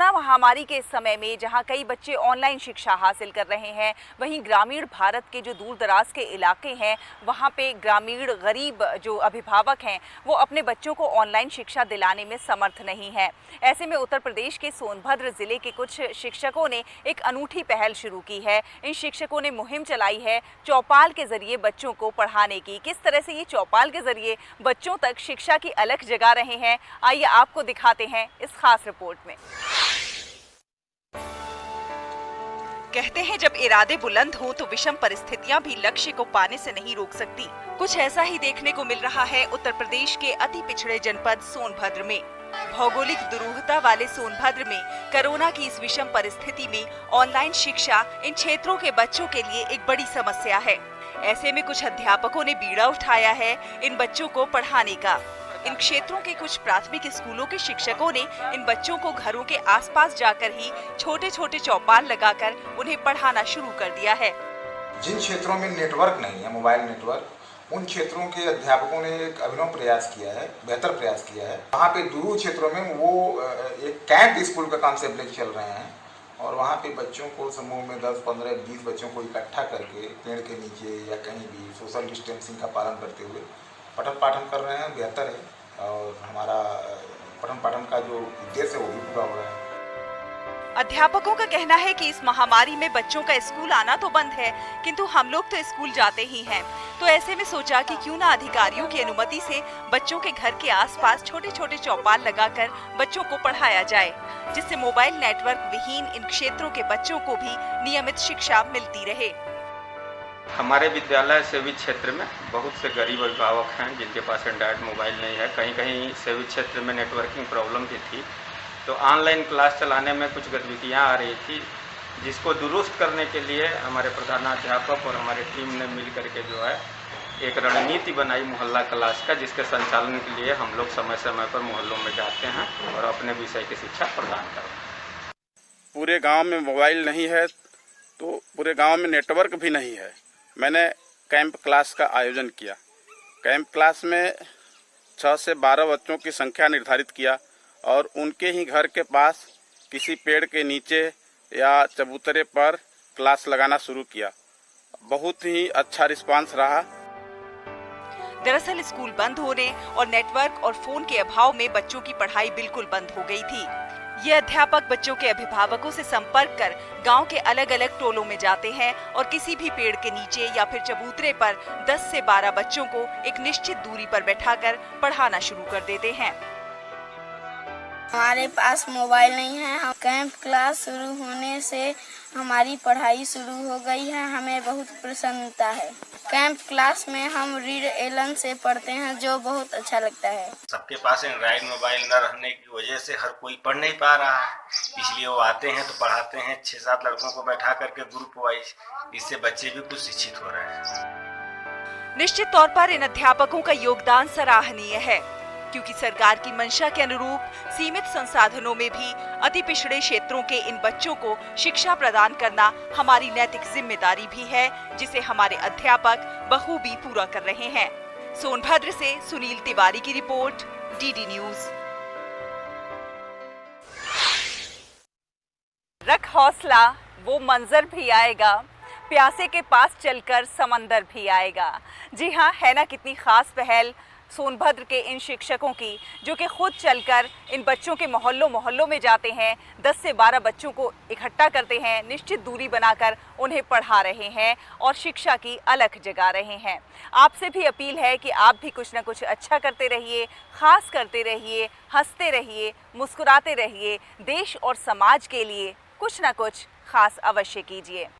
Corona महामारी के इस समय में जहां कई बच्चे ऑनलाइन शिक्षा हासिल कर रहे हैं, वहीं ग्रामीण भारत के जो दूर दराज के इलाके हैं वहां पे ग्रामीण गरीब जो अभिभावक हैं वो अपने बच्चों को ऑनलाइन शिक्षा दिलाने में समर्थ नहीं है। ऐसे में उत्तर प्रदेश के सोनभद्र जिले के कुछ शिक्षकों ने एक अनूठी पहल शुरू की है। इन शिक्षकों ने मुहिम चलाई है चौपाल के जरिए बच्चों को पढ़ाने की। किस तरह से ये चौपाल के जरिए बच्चों तक शिक्षा की अलख जगा रहे हैं, आइए आपको दिखाते हैं इस खास रिपोर्ट में। कहते हैं जब इरादे बुलंद हो तो विषम परिस्थितियां भी लक्ष्य को पाने से नहीं रोक सकती। कुछ ऐसा ही देखने को मिल रहा है उत्तर प्रदेश के अति पिछड़े जनपद सोनभद्र में। भौगोलिक दुरूहता वाले सोनभद्र में कोरोना की इस विषम परिस्थिति में ऑनलाइन शिक्षा इन क्षेत्रों के बच्चों के लिए एक बड़ी समस्या है। ऐसे में कुछ अध्यापकों ने बीड़ा उठाया है इन बच्चों को पढ़ाने का। इन क्षेत्रों के कुछ प्राथमिक स्कूलों के शिक्षकों ने इन बच्चों को घरों के आसपास जाकर ही छोटे छोटे चौपाल लगाकर उन्हें पढ़ाना शुरू कर दिया है। जिन क्षेत्रों में नेटवर्क नहीं है, मोबाइल नेटवर्क, उन क्षेत्रों के अध्यापकों ने एक अभिनव प्रयास किया है, बेहतर प्रयास किया है। वहाँ पे दूर क्षेत्रों में वो एक कैंप स्कूल का कांसेप्ट लेकर चल रहे हैं और वहाँ पे बच्चों को समूह में 10, 15, 20 बच्चों को इकट्ठा करके पेड़ के नीचे या कहीं भी सोशल डिस्टेंसिंग का पालन करते हुए पठन पाठन कर रहे हैं। बेहतर है और हमारा पठन पाठन का जो उद्देश्य है वो भी पूरा हो रहा है। अध्यापकों का कहना है कि इस महामारी में बच्चों का स्कूल आना तो बंद है, किंतु हम लोग तो स्कूल जाते ही हैं। तो ऐसे में सोचा कि क्यों ना अधिकारियों की अनुमति से बच्चों के घर के आसपास छोटे छोटे चौपाल लगाकर बच्चों को पढ़ाया जाए, जिससे मोबाइल नेटवर्क विहीन इन क्षेत्रों के बच्चों को भी नियमित शिक्षा मिलती रहे। हमारे विद्यालय सेवी क्षेत्र में बहुत से गरीब अभिभावक हैं जिनके पास एंड्रॉयड मोबाइल नहीं है। कहीं कहीं सेवी क्षेत्र में नेटवर्किंग प्रॉब्लम भी थी, तो ऑनलाइन क्लास चलाने में कुछ गतिविधियां आ रही थी, जिसको दुरुस्त करने के लिए हमारे प्रधानाध्यापक और हमारी टीम ने मिल करके जो है एक रणनीति बनाई मोहल्ला क्लास का, जिसके संचालन के लिए हम लोग समय समय पर मोहल्लों में जाते हैं और अपने विषय की शिक्षा प्रदान करते हैं। पूरे गांव में मोबाइल नहीं है तो पूरे गांव में नेटवर्क भी नहीं है। मैंने कैंप क्लास का आयोजन किया। कैंप क्लास में 6 से 12 बच्चों की संख्या निर्धारित किया और उनके ही घर के पास किसी पेड़ के नीचे या चबूतरे पर क्लास लगाना शुरू किया। बहुत ही अच्छा रिस्पांस रहा। दरअसल स्कूल बंद होने और नेटवर्क और फोन के अभाव में बच्चों की पढ़ाई बिल्कुल बंद हो गई थी। ये अध्यापक बच्चों के अभिभावकों से संपर्क कर गांव के अलग अलग टोलों में जाते हैं और किसी भी पेड़ के नीचे या फिर चबूतरे पर 10 से 12 बच्चों को एक निश्चित दूरी पर बैठाकर पढ़ाना शुरू कर देते हैं। हमारे पास मोबाइल नहीं है। कैंप क्लास शुरू होने से हमारी पढ़ाई शुरू हो गई है। हमें बहुत प्रसन्नता है। कैंप क्लास में हम रीड एलन से पढ़ते हैं, जो बहुत अच्छा लगता है। सबके पास एंड्रॉइड मोबाइल न रहने की वजह से हर कोई पढ़ नहीं पा रहा है, इसलिए वो आते हैं तो पढ़ाते हैं 6-7 लड़कों को बैठा करके ग्रुप वाइज। इससे बच्चे भी कुछ शिक्षित हो रहे हैं। निश्चित तौर पर इन अध्यापकों का योगदान सराहनीय है, क्योंकि सरकार की मंशा के अनुरूप सीमित संसाधनों में भी अति पिछड़े क्षेत्रों के इन बच्चों को शिक्षा प्रदान करना हमारी नैतिक जिम्मेदारी भी है, जिसे हमारे अध्यापक बखूबी पूरा कर रहे हैं। सोनभद्र से सुनील तिवारी की रिपोर्ट, डीडी न्यूज। रख हौसला, वो मंजर भी आएगा, प्यासे के पास चलकर समंदर भी आएगा। जी हाँ, है ना कितनी खास पहल सोनभद्र के इन शिक्षकों की, जो कि खुद चलकर इन बच्चों के मोहल्लों में जाते हैं, 10 से 12 बच्चों को इकट्ठा करते हैं, निश्चित दूरी बनाकर उन्हें पढ़ा रहे हैं और शिक्षा की अलख जगा रहे हैं। आपसे भी अपील है कि आप भी कुछ ना कुछ अच्छा करते रहिए, खास करते रहिए, हंसते रहिए, मुस्कुराते रहिए। देश और समाज के लिए कुछ ना कुछ खास अवश्य कीजिए।